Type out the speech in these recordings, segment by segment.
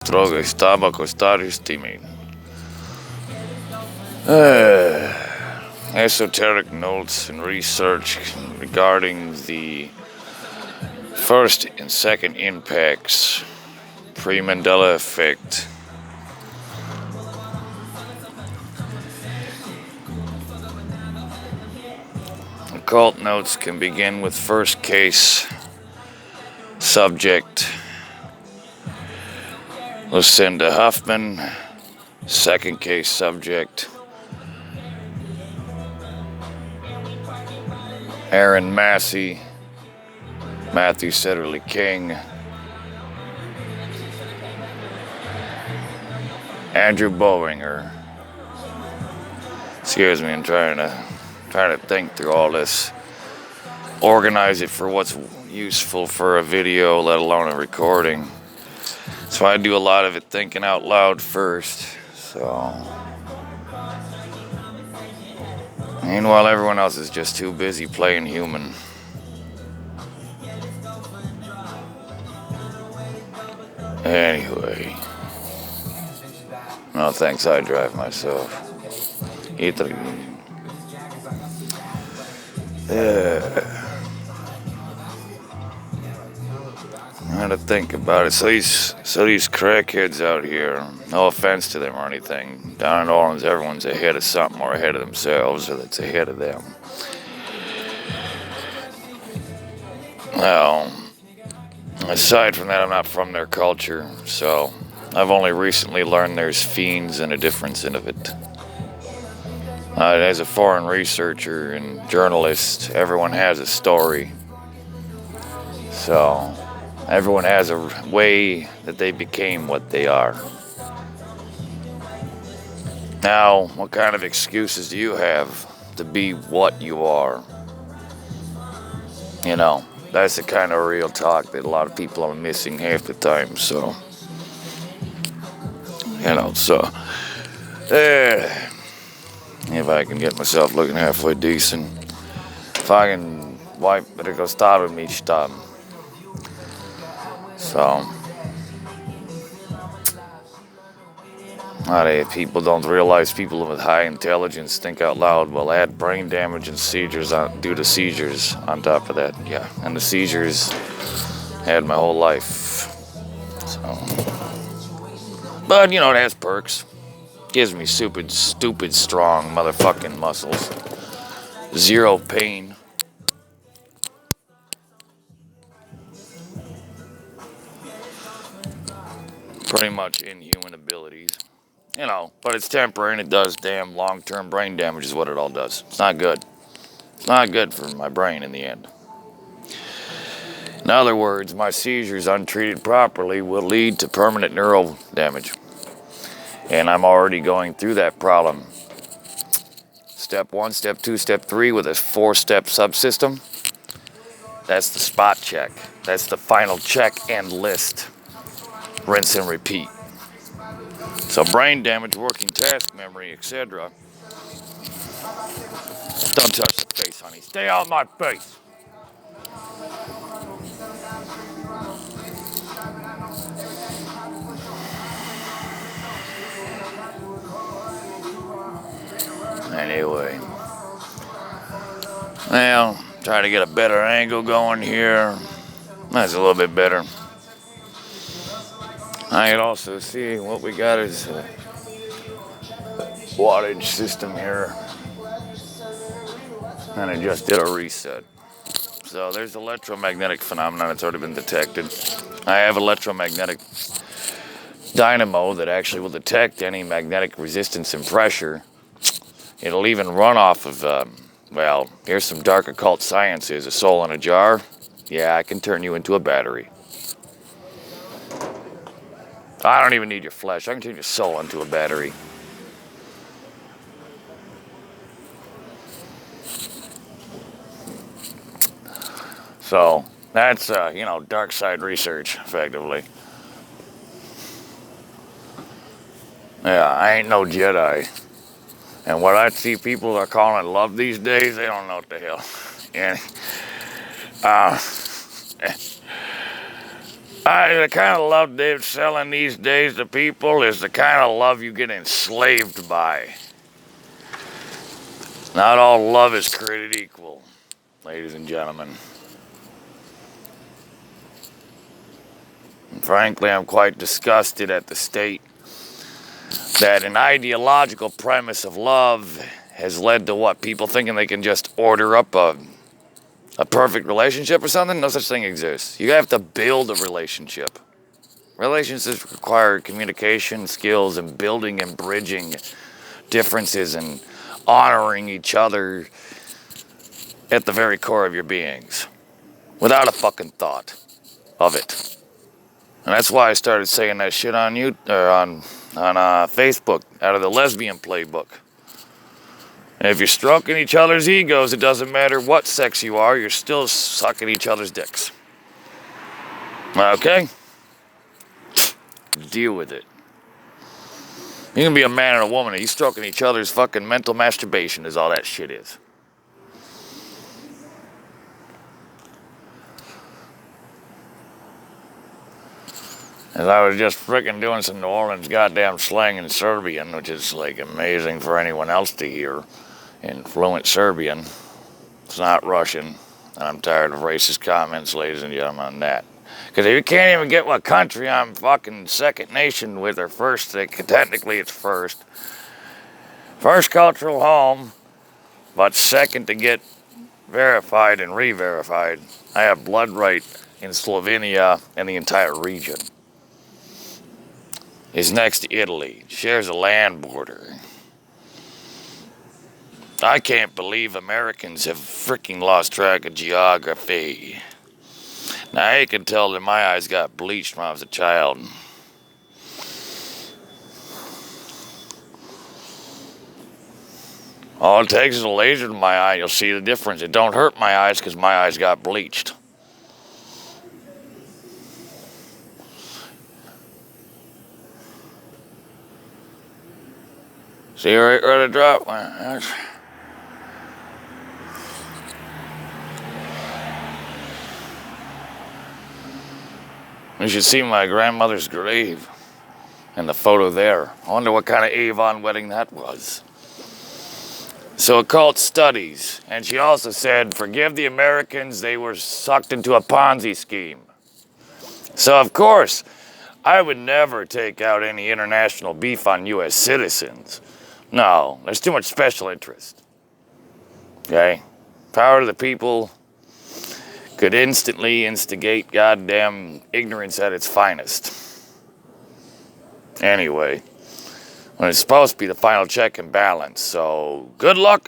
droga estaba costar estimate. Esoteric notes and research regarding the first and second impacts, pre-Mandela effect. Occult notes can begin with first case subject Lucinda Huffman, second case subject Aaron Massey, Matthew Setterly King, Andrew Bowinger. Excuse me, I'm trying to think through all this, organize it for what's useful for a video, let alone a recording. So I do a lot of it thinking out loud first. So meanwhile, everyone else is just too busy playing human. Anyway, no thanks, I drive myself. I had to think about it. So these crackheads out here, no offense to them or anything, down in Orleans, everyone's ahead of something or ahead of themselves or that's ahead of them. Well, aside from that, I'm not from their culture, so I've only recently learned there's fiends and a difference in it. As a foreign researcher and journalist, everyone has a story. So everyone has a way that they became what they are. Now, what kind of excuses do you have to be what you are? You know, that's the kind of real talk that a lot of people are missing half the time. So, if I can get myself looking halfway decent, if I can wipe it, go start with each time. So, a lot of people don't realize people with high intelligence think out loud. Well, add brain damage and seizures due to seizures on top of that. Yeah, and the seizures had my whole life. So, but it has perks. Gives me stupid, strong motherfucking muscles. Zero pain. Pretty much inhuman abilities. But it's temporary and it does damn long-term brain damage is what it all does. It's not good. It's not good for my brain in the end. In other words, my seizures untreated properly will lead to permanent neural damage. And I'm already going through that problem. Step 1, Step 2, Step 3 with a 4-step subsystem. That's the spot check. That's the final check and list. Rinse and repeat. So brain damage, working task memory, etc. Don't touch the face, honey. Stay out of my face. Anyway. Well, try to get a better angle going here. That's a little bit better. I can also see what we got is a wattage system here. And I just did a reset. So there's electromagnetic phenomenon that's already been detected. I have electromagnetic dynamo that actually will detect any magnetic resistance and pressure. It'll even run off of, here's some dark occult sciences. A soul in a jar. Yeah, I can turn you into a battery. I don't even need your flesh. I can turn your soul into a battery. So, that's, dark side research, effectively. Yeah, I ain't no Jedi. And what I see people are calling love these days, they don't know what the hell. The kind of love they're selling these days to people is the kind of love you get enslaved by. Not all love is created equal, ladies and gentlemen. And frankly, I'm quite disgusted at the state that an ideological premise of love has led to what? People thinking they can just order up a perfect relationship or something? No such thing exists. You have to build a relationship. Relationships require communication skills and building and bridging differences and honoring each other at the very core of your beings without a fucking thought of it. And that's why I started saying that shit on Facebook out of the lesbian playbook. And if you're stroking each other's egos, it doesn't matter what sex you are, you're still sucking each other's dicks. Okay? Deal with it. You can be a man and a woman and you stroking each other's fucking mental masturbation is all that shit is. As I was just frickin' doing some New Orleans goddamn slang in Serbian, which is like amazing for anyone else to hear in fluent Serbian. It's not Russian. And I'm tired of racist comments, ladies and gentlemen, on that. Because if you can't even get what country I'm fucking second nation with or first, technically it's first. First cultural home, but second to get verified and re-verified. I have blood right in Slovenia and the entire region. Is next to Italy, shares a land border. I can't believe Americans have freaking lost track of geography. Now I can tell that my eyes got bleached when I was a child. All it takes is a laser to my eye, you'll see the difference. It don't hurt my eyes because my eyes got bleached. See right where the drop went? You should see my grandmother's grave and the photo there. I wonder what kind of Avon wedding that was. So occult studies, and she also said, forgive the Americans, they were sucked into a Ponzi scheme. So of course, I would never take out any international beef on U.S. citizens. No, there's too much special interest. Okay? Power to the people could instantly instigate goddamn ignorance at its finest. Anyway, when it's supposed to be the final check and balance, so good luck,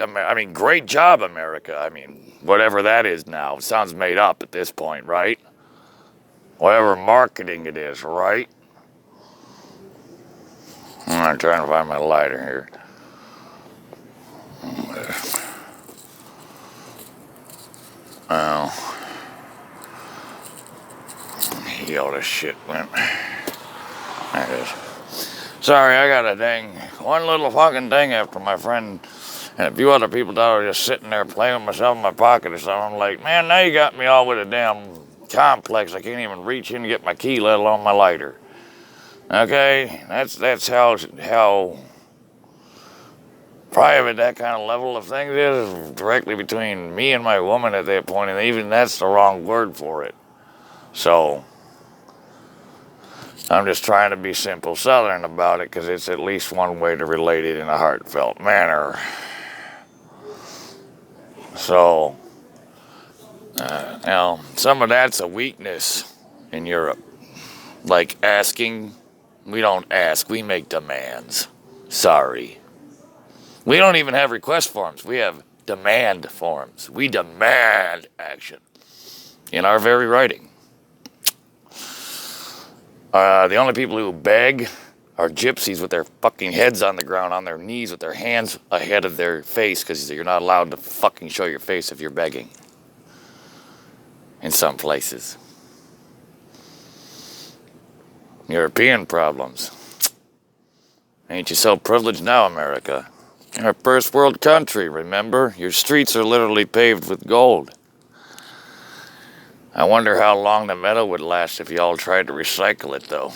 great job, America. Whatever that is now, it sounds made up at this point, right? Whatever marketing it is, right? I'm trying to find my lighter here. Well, all this shit went. There it is. Sorry, I got one little fucking thing after my friend and a few other people thought I was just sitting there playing with myself in my pocket or something. I'm like, man, now you got me all with a damn complex. I can't even reach in and get my key, let alone my lighter. Okay, that's how private that kind of level of things is directly between me and my woman at that point, and even that's the wrong word for it. So I'm just trying to be simple Southern about it because it's at least one way to relate it in a heartfelt manner. So, some of that's a weakness in Europe. Like asking, we don't ask, we make demands. Sorry. We don't even have request forms. We have demand forms. We demand action in our very writing. The only people who beg are gypsies with their fucking heads on the ground, on their knees, with their hands ahead of their face, because you're not allowed to fucking show your face if you're begging. In some places. European problems. Ain't you so privileged now, America? You're a first world country, remember? Your streets are literally paved with gold. I wonder how long the metal would last if y'all tried to recycle it, though.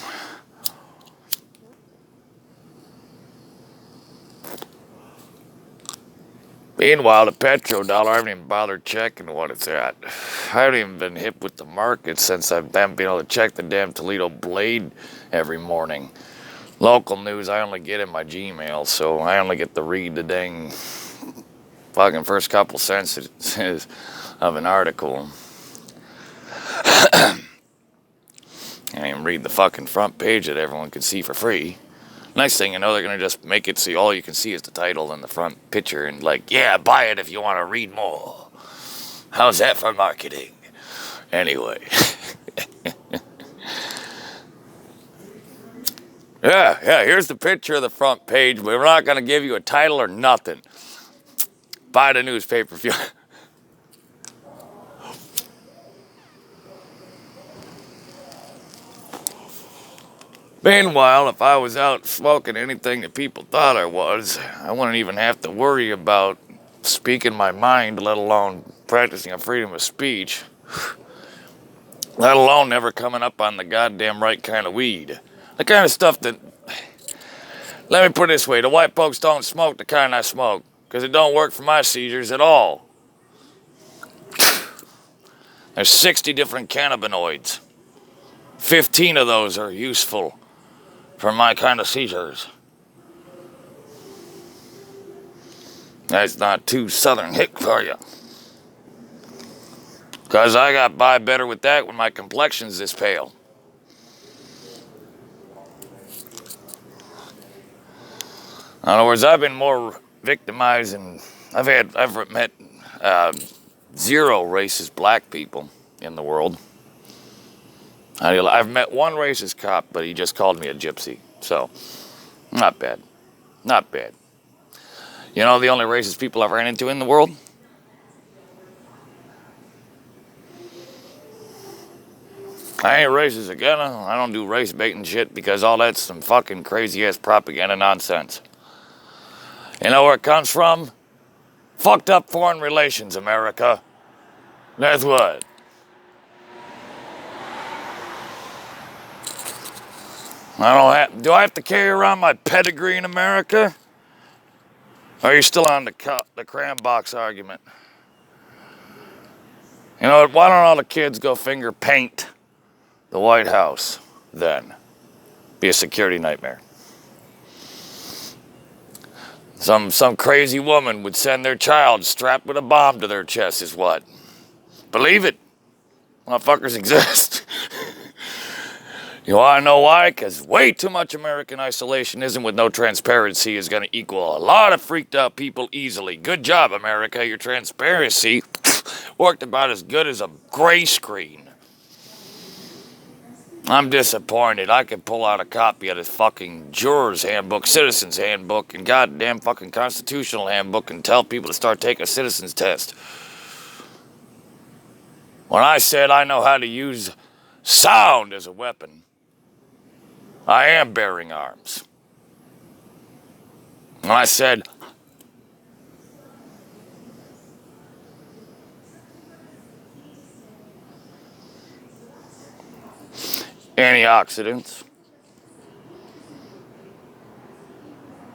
Meanwhile, the petrodollar, I haven't even bothered checking what it's at. I haven't even been hip with the market since I haven't been able to check the damn Toledo Blade every morning. Local news I only get in my Gmail, so I only get to read the dang fucking first couple sentences of an article. I didn't even read the fucking front page that everyone can see for free. Next thing you know, they're going to just make it so all you can see is the title and the front picture and like, yeah, buy it if you want to read more. How's that for marketing? Anyway. Yeah, here's the picture of the front page, but we're not going to give you a title or nothing. Buy the newspaper if you... Meanwhile, if I was out smoking anything that people thought I was, I wouldn't even have to worry about speaking my mind, let alone practicing a freedom of speech, let alone never coming up on the goddamn right kind of weed. The kind of stuff that, let me put it this way, the white folks don't smoke the kind I smoke, because it don't work for my seizures at all. There's 60 different cannabinoids. 15 of those are useful for my kind of seizures. That's not too southern hick for you. Because I got by better with that when my complexion's this pale. In other words, I've been more victimized and I've met 0 racist black people in the world. I've met one racist cop, but he just called me a gypsy. So, not bad. Not bad. You know the only racist people I've ran into in the world? I ain't racist again. I don't do race baiting shit because all that's some fucking crazy ass propaganda nonsense. You know where it comes from? Fucked up foreign relations, America. That's what. Do I have to carry around my pedigree in America? Or are you still on the cram box argument? You know what? Why don't all the kids go finger paint the White House then? Be a security nightmare. Some crazy woman would send their child strapped with a bomb to their chest is what? Believe it. Motherfuckers exist. You want to know why? Because way too much American isolationism with no transparency is going to equal a lot of freaked out people easily. Good job, America. Your transparency worked about as good as a gray screen. I'm disappointed. I could pull out a copy of this fucking juror's handbook, citizen's handbook, and goddamn fucking constitutional handbook and tell people to start taking a citizen's test. When I said I know how to use sound as a weapon, I am bearing arms. When I said antioxidants,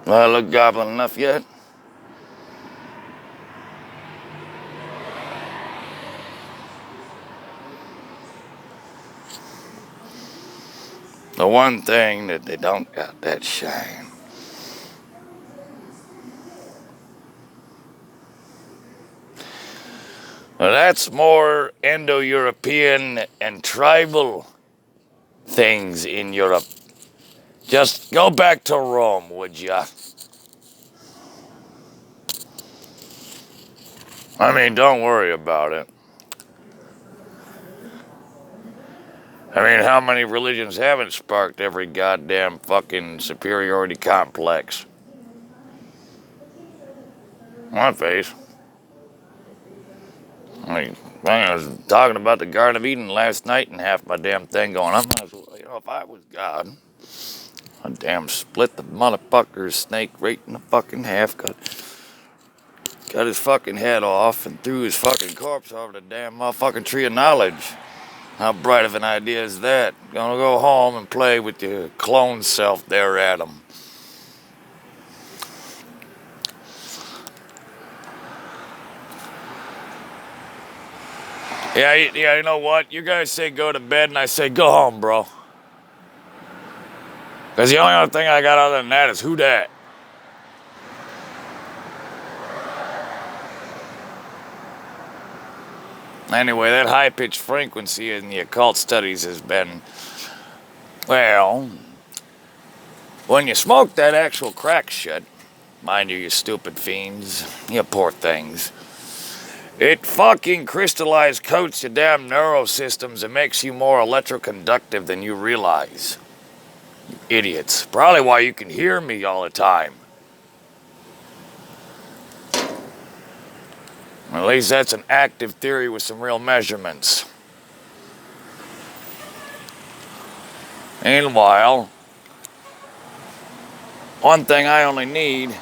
do I look goblin enough yet? The one thing that they don't got that shine. Well, that's more Indo-European and tribal things in Europe. Just go back to Rome, would ya? I mean, don't worry about it. I mean, how many religions haven't sparked every goddamn fucking superiority complex? My face. I was talking about the Garden of Eden last night and half my damn thing going, I might as well, if I was God, I'd damn split the motherfucker's snake right in the fucking half, cut his fucking head off and threw his fucking corpse over the damn motherfucking tree of knowledge. How bright of an idea is that? Gonna go home and play with your clone self there, Adam. Yeah, you know what? You guys say go to bed, and I say go home, bro. Because the only other thing I got other than that is who dat? Anyway, that high-pitched frequency in the occult studies has been, well, when you smoke that actual crack shit, mind you stupid fiends, you poor things, it fucking crystallized coats your damn neurosystems and makes you more electroconductive than you realize. You idiots. Probably why you can hear me all the time. At least that's an active theory with some real measurements. Meanwhile, one thing I only need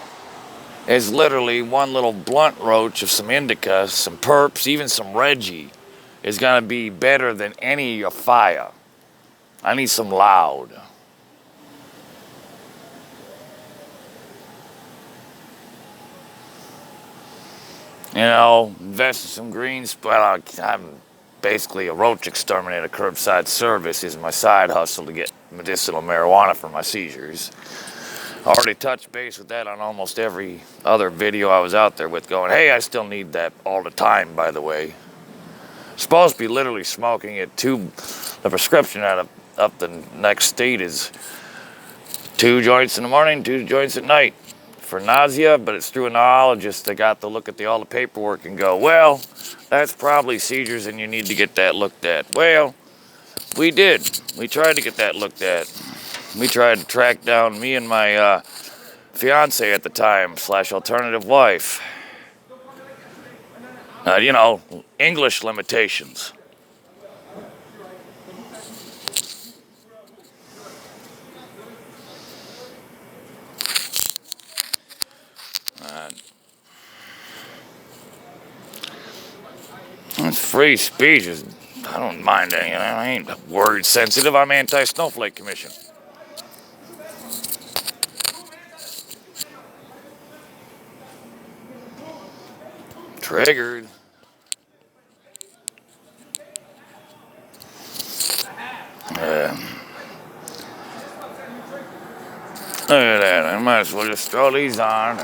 is literally one little blunt roach of some indica, some perps, even some Reggie is gonna be better than any of fire. I need some loud. You know, invest in some greens. Well, I'm basically a roach exterminator. Curbside service is my side hustle to get medicinal marijuana for my seizures. I already touched base with that on almost every other video I was out there with, going, hey, I still need that all the time, by the way. Supposed to be literally smoking it. The prescription out of the next state is 2 joints in the morning, 2 joints at night for nausea, but it's through a neurologist that got to look at all the paperwork and go, well, that's probably seizures and you need to get that looked at. Well, we did. We tried to get that looked at. We tried to track down me and my fiance at the time, / alternative wife. You know, English limitations. It's free speech. I don't mind any. I ain't word sensitive. I'm anti-Snowflake Commission. Triggered. Look at that. I might as well just throw these on.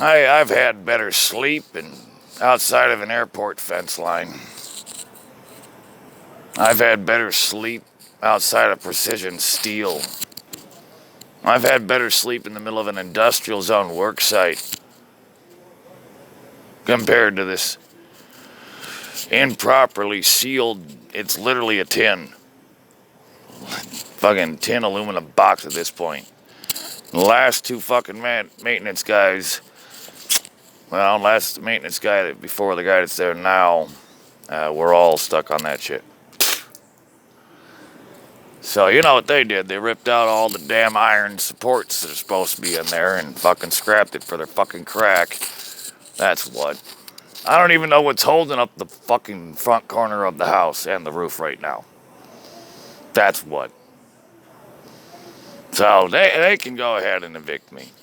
I've had better sleep and outside of an airport fence line. I've had better sleep outside of precision steel. I've had better sleep in the middle of an industrial zone work site compared to this improperly sealed, it's literally a tin. Fucking tin aluminum box at this point. The last 2 fucking maintenance guys, well, last maintenance guy before the guy that's there now, we're all stuck on that shit. So you know what they did? They ripped out all the damn iron supports that are supposed to be in there and fucking scrapped it for their fucking crack. That's what. I don't even know what's holding up the fucking front corner of the house and the roof right now. That's what. So they can go ahead and evict me.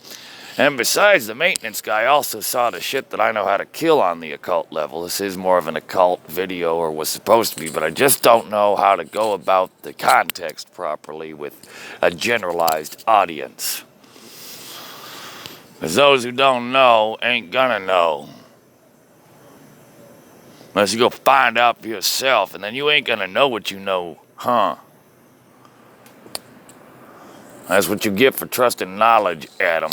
And besides, the maintenance guy also saw the shit that I know how to kill on the occult level. This is more of an occult video, or was supposed to be, but I just don't know how to go about the context properly with a generalized audience. Because those who don't know ain't gonna know. Unless you go find out for yourself, and then you ain't gonna know what you know, huh? That's what you get for trusting knowledge, Adam.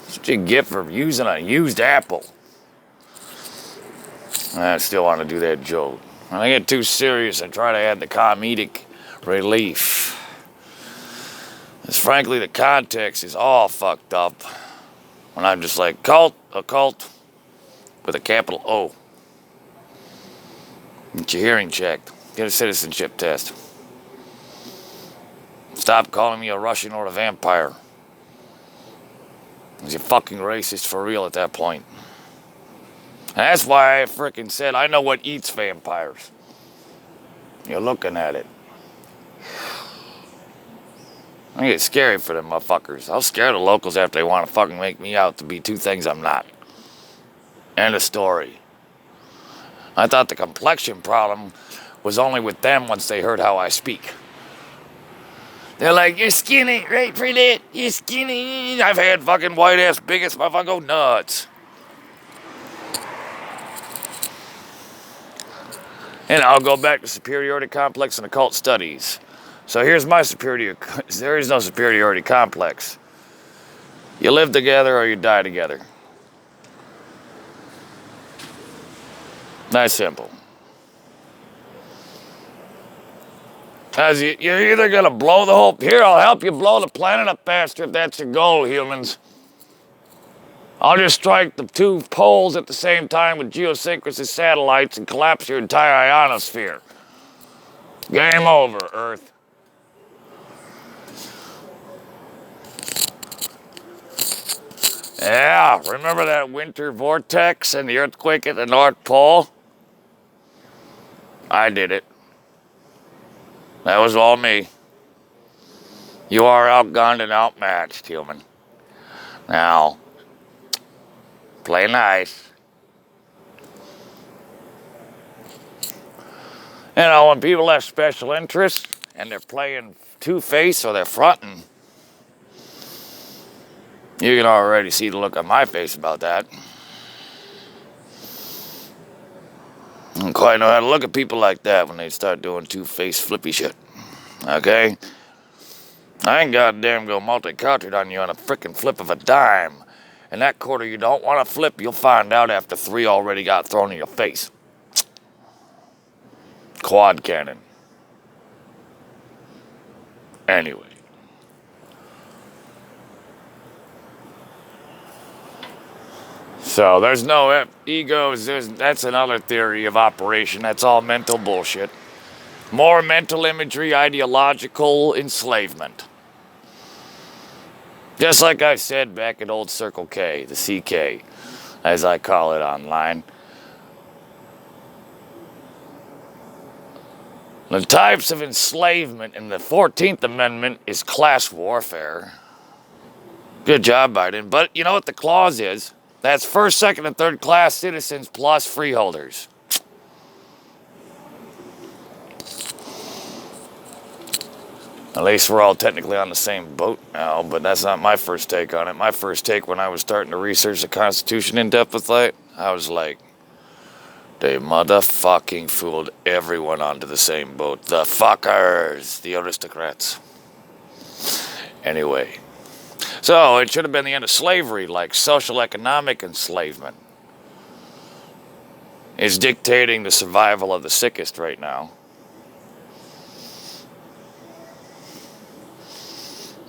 That's what you get for using a used apple. I still want to do that joke. When I get too serious, I try to add the comedic relief. Because frankly, the context is all fucked up. When I'm just like, occult, with a capital O. Get your hearing checked. Get a citizenship test. Stop calling me a Russian or a vampire. Because you're fucking racist for real at that point. And that's why I frickin' said I know what eats vampires. You're looking at it. I get scary for them motherfuckers. I'll scare the locals after they want to fucking make me out to be two things I'm not. End of story. I thought the complexion problem was only with them once they heard how I speak. They're like, you're skinny, right, pretty? You're skinny. I've had fucking white ass bigots motherfucker go nuts. And I'll go back to superiority complex and occult studies. So here's my superiority. There is no superiority complex. You live together or you die together. Nice, simple. As you're either going to blow the whole... Here, I'll help you blow the planet up faster if that's your goal, humans. I'll just strike the two poles at the same time with geosynchronous satellites and collapse your entire ionosphere. Game over, Earth. Yeah, remember that winter vortex and the earthquake at the North Pole? I did it. That was all me. You are outgunned and outmatched, human. Now, play nice. You know, when people have special interests and they're playing two-face or they're fronting, you can already see the look on my face about that. I don't quite know how to look at people like that when they start doing two-faced flippy shit. Okay? I ain't goddamn go multicultural on you on a frickin' flip of a dime. And that quarter you don't want to flip, you'll find out after 3 already got thrown in your face. Quad cannon. Anyway. So there's no egos. That's another theory of operation. That's all mental bullshit. More mental imagery, ideological enslavement. Just like I said back at old Circle K, the CK, as I call it online. The types of enslavement in the 14th Amendment is class warfare. Good job, Biden. But you know what the clause is? That's first, second, and third class citizens plus freeholders. At least we're all technically on the same boat now, but that's not my first take on it. My first take when I was starting to research the Constitution in depth with that, I was like, they motherfucking fooled everyone onto the same boat. The fuckers, the aristocrats. Anyway. So, it should have been the end of slavery, like social economic enslavement is dictating the survival of the sickest right now.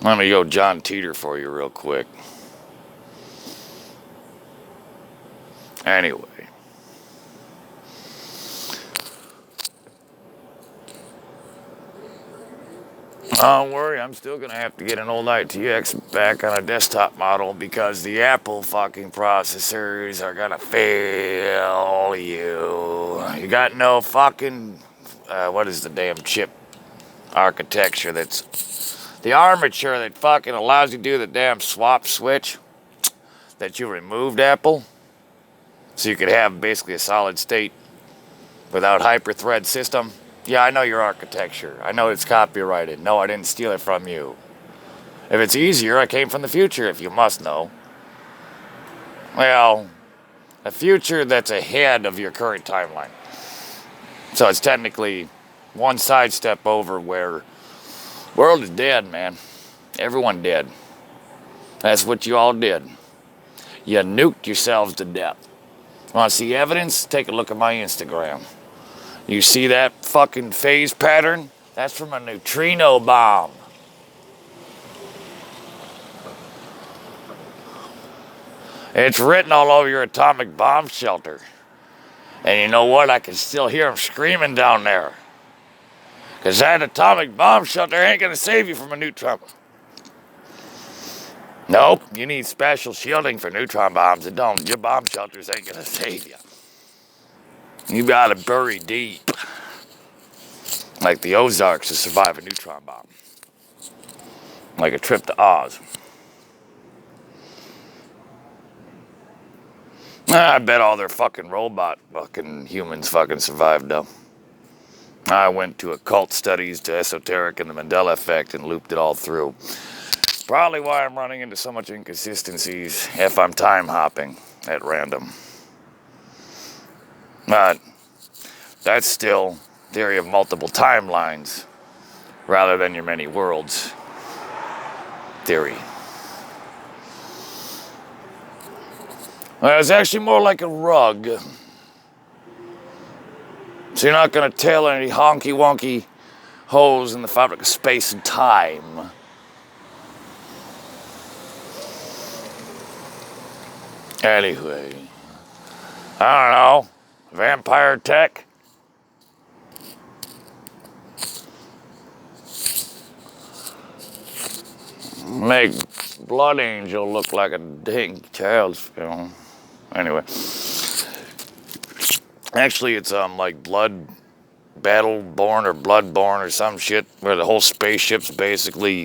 Let me go John Teeter for you real quick. Anyway. Don't worry, I'm still going to have to get an old ITX back on a desktop model because the Apple fucking processors are going to fail you. You got no fucking, what is the damn chip architecture that's, the armature that fucking allows you to do the damn swap switch that you removed, Apple, so you could have basically a solid state without hyper-thread system. Yeah, I know your architecture. I know it's copyrighted. No, I didn't steal it from you. If it's easier, I came from the future, if you must know. Well, a future that's ahead of your current timeline. So it's technically one sidestep over where world is dead, man. Everyone dead. That's what you all did. You nuked yourselves to death. Want to see evidence? Take a look at my Instagram. You see that fucking phase pattern? That's from a neutrino bomb. It's written all over your atomic bomb shelter. And you know what? I can still hear them screaming down there. Because that atomic bomb shelter ain't going to save you from a neutron. Nope, you need special shielding for neutron bombs. And don't, your bomb shelters ain't gonna save you. You gotta bury deep, like the Ozarks, to survive a neutron bomb. Like a trip to Oz. I bet all their fucking robot fucking humans fucking survived though. I went to occult studies, to esoteric and the Mandela effect, and looped it all through. Probably why I'm running into so much inconsistencies if I'm time hopping at random. But that's still theory of multiple timelines rather than your many worlds theory. Well, it's actually more like a rug. So you're not going to tail any honky-wonky holes in the fabric of space and time. Anyway, I don't know. Vampire tech? Make Blood Angel look like a dang child's film. Anyway. Actually, it's like Blood Battleborn or Bloodborne or some shit where the whole spaceship's basically,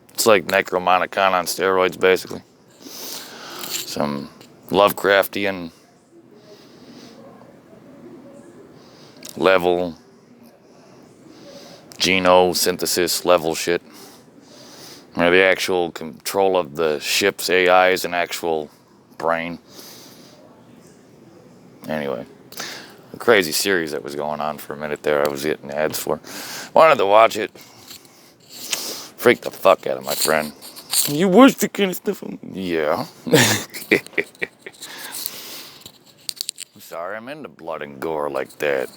it's like Necromonicon on steroids, basically. Some Lovecraftian level genosynthesis level shit. Where the actual control of the ship's AI is an actual brain. Anyway, a crazy series that was going on for a minute there. I was getting ads for. Wanted to watch it. Freaked the fuck out of my friend. You watch the kind of stuff? Yeah. I'm sorry, I'm into blood and gore like that.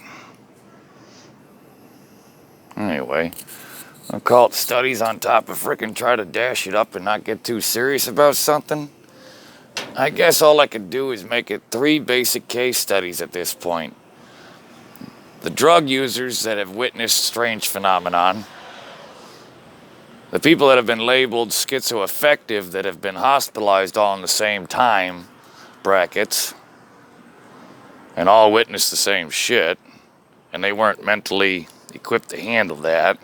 Anyway, occult studies on top of frickin' try to dash it up and not get too serious about something. I guess all I could do is make it 3 basic case studies at this point. The drug users that have witnessed strange phenomenon. The people that have been labeled schizoaffective that have been hospitalized all in the same time, brackets, and all witnessed the same shit, and they weren't mentally equipped to handle that.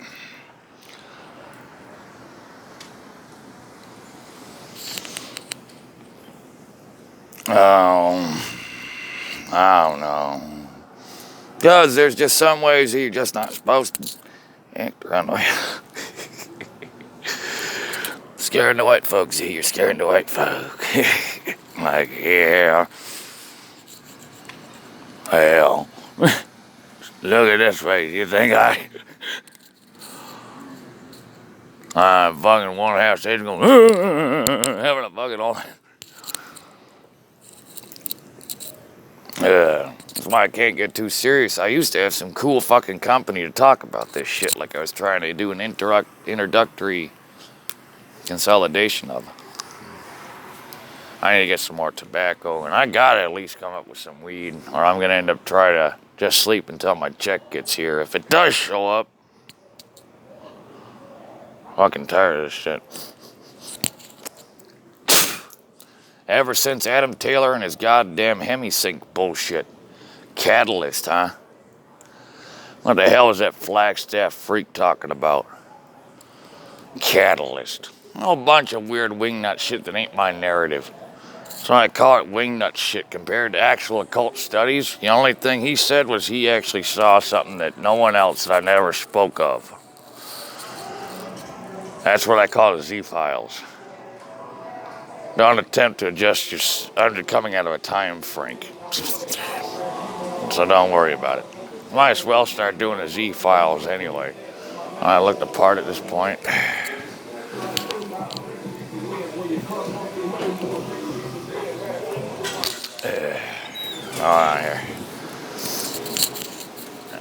I don't know. Because there's just some ways you're just not supposed to act around the way. Scaring the white folks, you're scaring the white folk. Like, yeah. Well, look at this face. You think I fucking 1.5 stages going, having a fucking all. That's why I can't get too serious. I used to have some cool fucking company to talk about this shit, like I was trying to do an introductory consolidation of. I need to get some more tobacco, and I gotta at least come up with some weed, or I'm gonna end up trying to just sleep until my check gets here. If it does show up, fucking tired of this shit. Ever since Adam Taylor and his goddamn Hemisync bullshit. Catalyst, huh? What the hell is that Flagstaff freak talking about? Catalyst. A whole bunch of weird wingnut shit that ain't my narrative. So I call it wingnut shit compared to actual occult studies. The only thing he said was he actually saw something that no one else that I never spoke of. That's what I call the Z-Files. Don't attempt to adjust your under coming out of a time frame. So don't worry about it. Might as well start doing the Z-Files anyway. I look the part at this point. Here.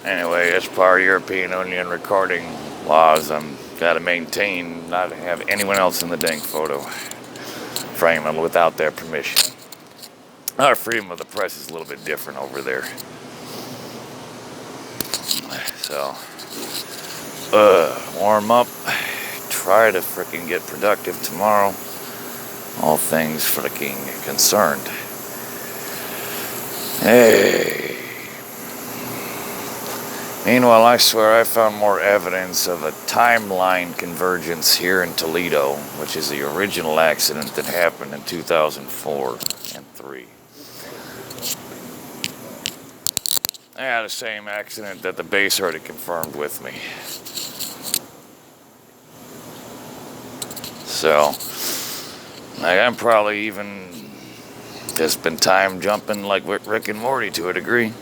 Anyway, as part of European Union recording laws, I'm gotta maintain not to have anyone else in the dang photo frame without their permission. Our freedom of the press is a little bit different over there. So, warm up. Try to freaking get productive tomorrow. all things freaking concerned. Hey. Meanwhile, I swear I found more evidence of a timeline convergence here in Toledo, which is the original accident that happened in 2004 and 3. Yeah, the same accident that the base already confirmed with me. So, I'm probably even just been time jumping like Rick and Morty to a degree.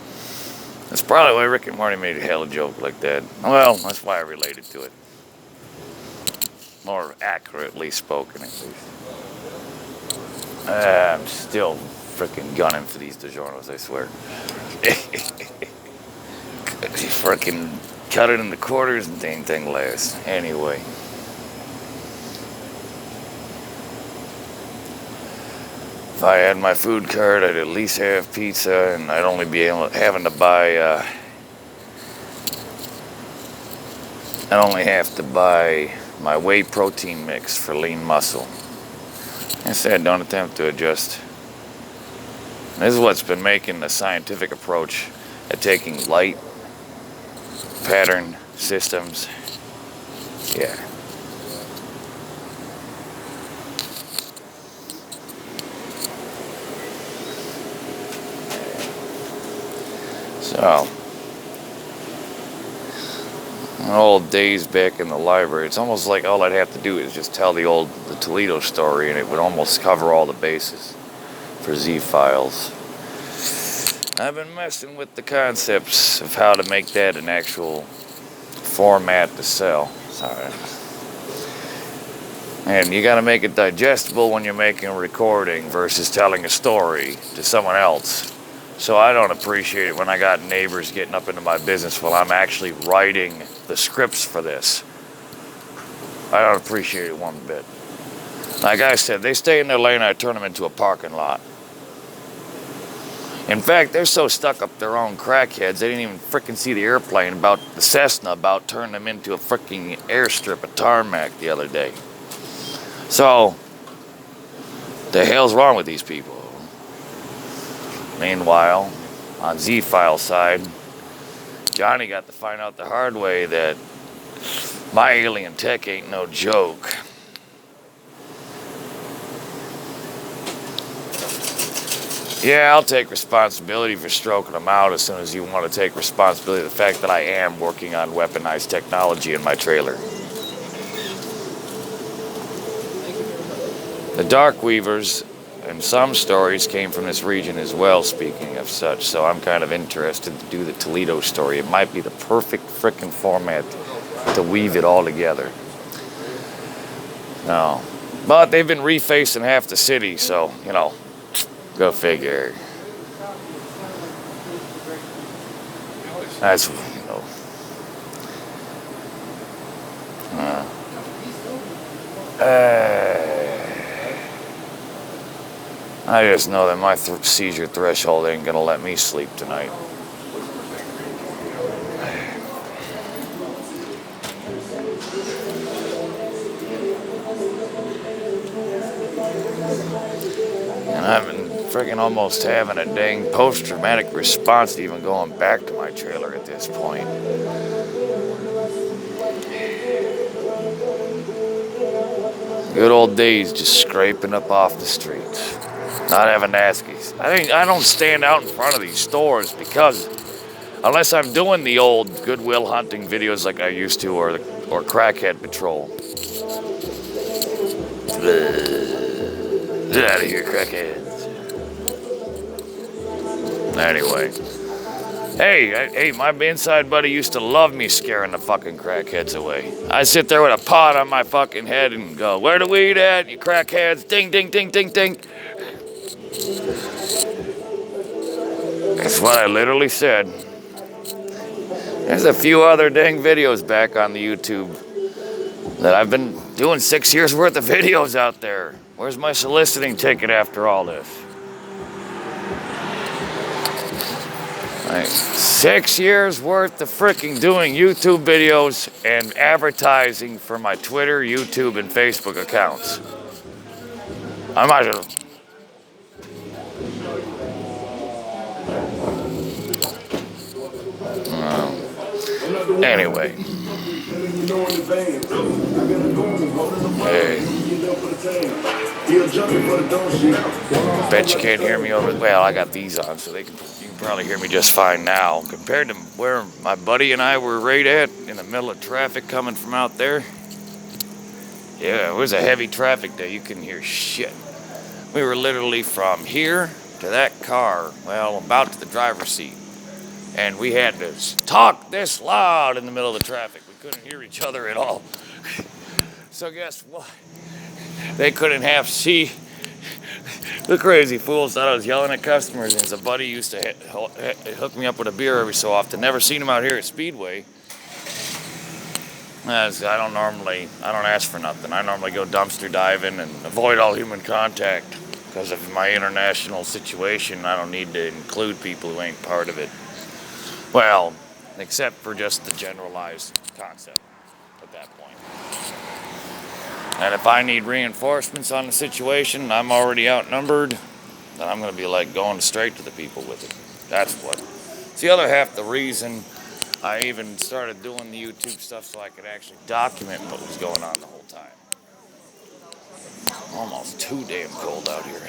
That's probably why Rick and Morty made a hell of a joke like that. Well, that's why I related to it. More accurately spoken, at least. I'm still freaking gunning for these DiGiorno's, I swear. Freaking cut it into quarters and dang thing lasts. Anyway. If I had my food card, I'd at least have pizza, and I'd only be having to buy, I'd only have to buy my whey protein mix for lean muscle. Instead, don't attempt to adjust. This is what's been making the scientific approach at taking light pattern systems. Yeah. So, old days back in the library, it's almost like all I'd have to do is just tell the Toledo story, and it would almost cover all the bases for Z-Files. I've been messing with the concepts of how to make that an actual format to sell. Sorry. And you gotta make it digestible when you're making a recording versus telling a story to someone else. So I don't appreciate it when I got neighbors getting up into my business while I'm actually writing the scripts for this. I don't appreciate it one bit. Like I said, they stay in their lane, I turn them into a parking lot. In fact, they're so stuck up their own crackheads, they didn't even frickin' see the airplane about the Cessna about turning them into a frickin' airstrip at tarmac the other day. So, the hell's wrong with these people? Meanwhile, on Z-File side, Johnny got to find out the hard way that my alien tech ain't no joke. Yeah, I'll take responsibility for stroking them out as soon as you want to take responsibility for the fact that I am working on weaponized technology in my trailer. The Darkweavers and some stories came from this region as well, speaking of such, so I'm kind of interested to do the Toledo story. It might be the perfect frickin' format to weave it all together. No. But they've been refacing half the city, so, you know, go figure. That's, you know. I just know that my seizure threshold ain't gonna let me sleep tonight. And I've been freaking almost having a dang post-traumatic response to even going back to my trailer at this point. Good old days just scraping up off the streets. Not having to ask these. I don't stand out in front of these stores because unless I'm doing the old Goodwill hunting videos like I used to or Crackhead Patrol. Get out of here, crackheads. Anyway. Hey, my inside buddy used to love me scaring the fucking crackheads away. I'd sit there with a pot on my fucking head and go, "Where the weed at, you crackheads? Ding, ding, ding, ding, ding." That's what I literally said. There's a few other dang videos back on the YouTube that I've been doing 6 years worth of videos out there. Where's my soliciting ticket after all this? Like 6 years worth of freaking doing YouTube videos and advertising for my Twitter, YouTube, and Facebook accounts. I might have. Anyway. Hey. Bet you can't hear me over. Well, I got these on, so you can probably hear me just fine now. Compared to where my buddy and I were right at, in the middle of traffic coming from out there. Yeah, it was a heavy traffic day. You couldn't hear shit. We were literally from here to that car, well, about to the driver's seat. And we had to talk this loud in the middle of the traffic. We couldn't hear each other at all. So guess what? They couldn't see. The crazy fools thought I was yelling at customers. And a buddy used to hook me up with a beer every so often. Never seen him out here at Speedway. I don't ask for nothing. I normally go dumpster diving and avoid all human contact. Because of my international situation, I don't need to include people who ain't part of it. Well, except for just the generalized concept at that point. And if I need reinforcements on the situation, I'm already outnumbered, then I'm going to be like going straight to the people with it. That's what. It's the other half the reason I even started doing the YouTube stuff, so I could actually document what was going on the whole time. Almost too damn cold out here.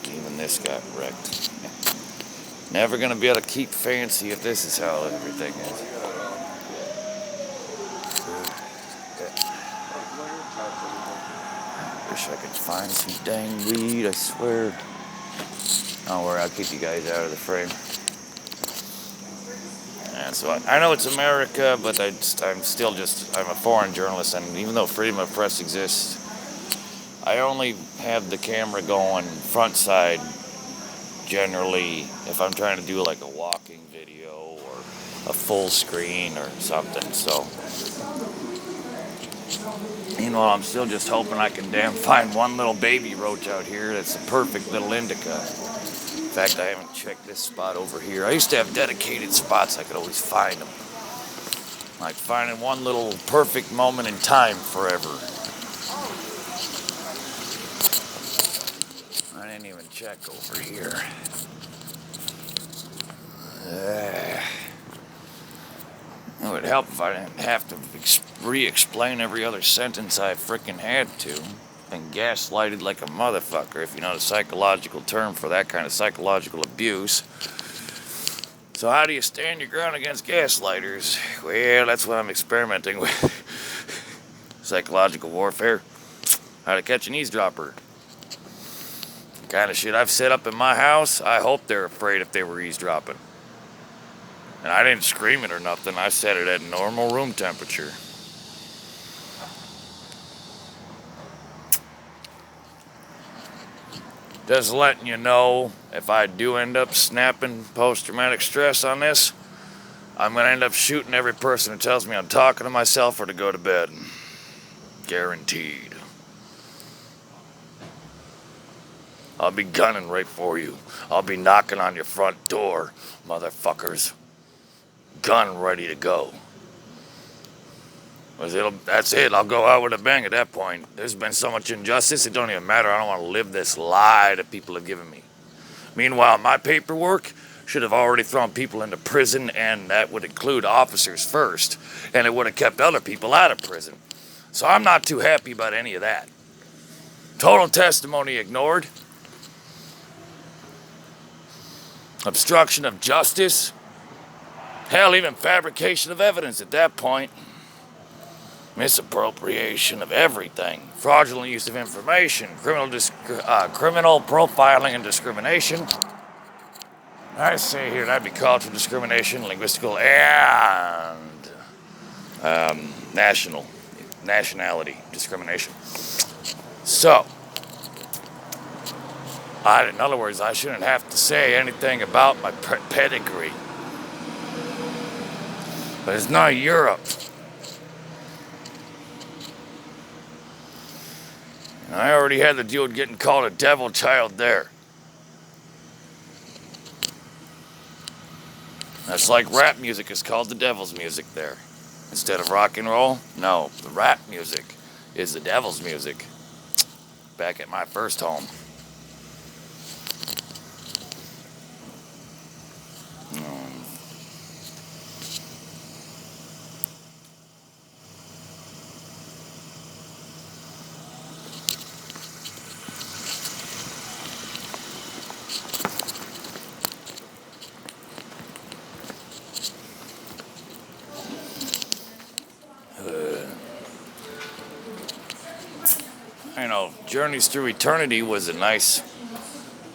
Even this got wrecked. Never gonna be able to keep fancy if this is how everything is. Wish I could find some dang weed, I swear. Don't worry, I'll keep you guys out of the frame. And so I know it's America, but I'm a foreign journalist, and even though freedom of press exists, I only have the camera going front side generally if I'm trying to do like a walking video or a full screen or something. So, meanwhile, I'm still just hoping I can find one little baby roach out here that's a perfect little indica. In fact, I haven't checked this spot over here. I used to have dedicated spots I could always find them. Like finding one little perfect moment in time forever. I didn't even check over here. It would help if I didn't have to re-explain every other sentence I frickin' had to. Been gaslighted like a motherfucker, if you know the psychological term for that kind of psychological abuse. So how do you stand your ground against gaslighters? Well, that's what I'm experimenting with. Psychological warfare. How to catch an eavesdropper. The kind of shit I've set up in my house, I hope they're afraid if they were eavesdropping. And I didn't scream it or nothing. I set it at normal room temperature. Just letting you know, if I do end up snapping post-traumatic stress on this, I'm going to end up shooting every person who tells me I'm talking to myself or to go to bed. Guaranteed. I'll be gunning right for you. I'll be knocking on your front door, motherfuckers. Gun ready to go. That's it. I'll go out with a bang at that point. There's been so much injustice, it don't even matter. I don't want to live this lie that people have given me. Meanwhile, my paperwork should have already thrown people into prison, and that would include officers first, and it would have kept other people out of prison. So I'm not too happy about any of that. Total testimony ignored. Obstruction of justice. Hell, even fabrication of evidence at that point. Misappropriation of everything, fraudulent use of information, criminal profiling and discrimination. I say here that'd be cultural discrimination, linguistical, and nationality discrimination. So, in other words, I shouldn't have to say anything about my pedigree. But it's not Europe. I already had to deal with getting called a devil child there. That's like rap music is called the devil's music there. Instead of rock and roll, no, the rap music is the devil's music back at my first home. You know, Journeys Through Eternity was a nice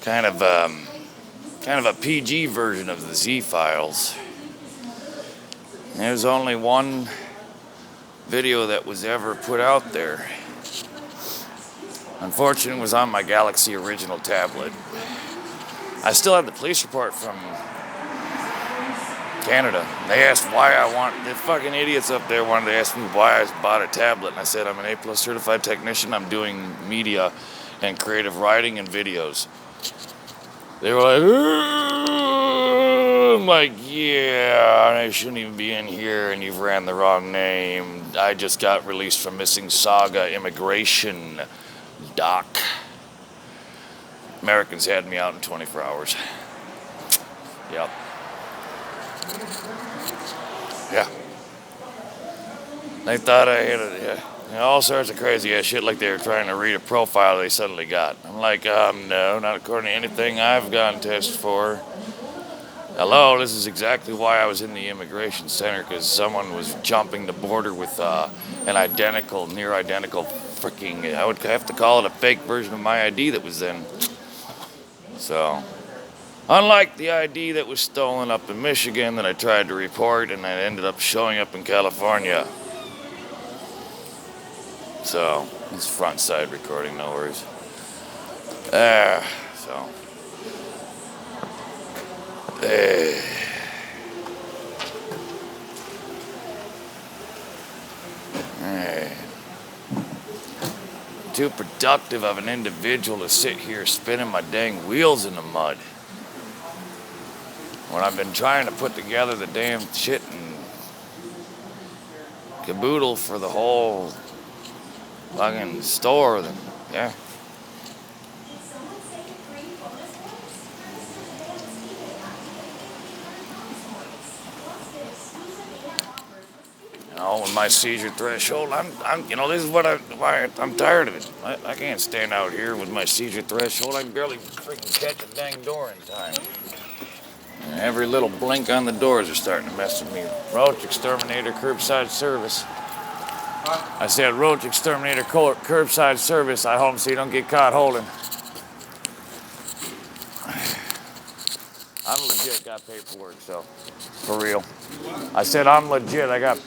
kind of a PG version of the Z-Files. There's only one video that was ever put out there. Unfortunately, it was on my Galaxy original tablet. I still have the police report from Canada. They asked why I want, the fucking idiots up there wanted to ask me why I bought a tablet, and I said I'm an A+ certified technician. I'm doing media and creative writing and videos. They were like, I'm like, yeah, I shouldn't even be in here, and you've ran the wrong name. I just got released from Missing Saga Immigration Doc. Americans had me out in 24 hours. Yep. Yeah. They thought I had it, yeah. All sorts of crazy ass shit, like they were trying to read a profile they suddenly got. I'm like, no, not according to anything I've gotten tested for. Hello, this is exactly why I was in the immigration center, because someone was jumping the border with an identical, near identical freaking, I would have to call it a fake version of my ID that was then. So, unlike the ID that was stolen up in Michigan that I tried to report and I ended up showing up in California. So, it's front side recording, no worries. So. Too productive of an individual to sit here spinning my dang wheels in the mud when I've been trying to put together the damn shit and caboodle for the whole fucking store. Yeah. You know, with my seizure threshold, this is why I'm tired of it. I can't stand out here with my seizure threshold. I can barely freaking catch a dang door in time. And every little blink on the doors are starting to mess with me. Roach Exterminator Curbside Service. I said Roach Exterminator Curbside Service. I hope so you don't get caught holding. I'm legit got paperwork, so for real. I said I'm legit. I got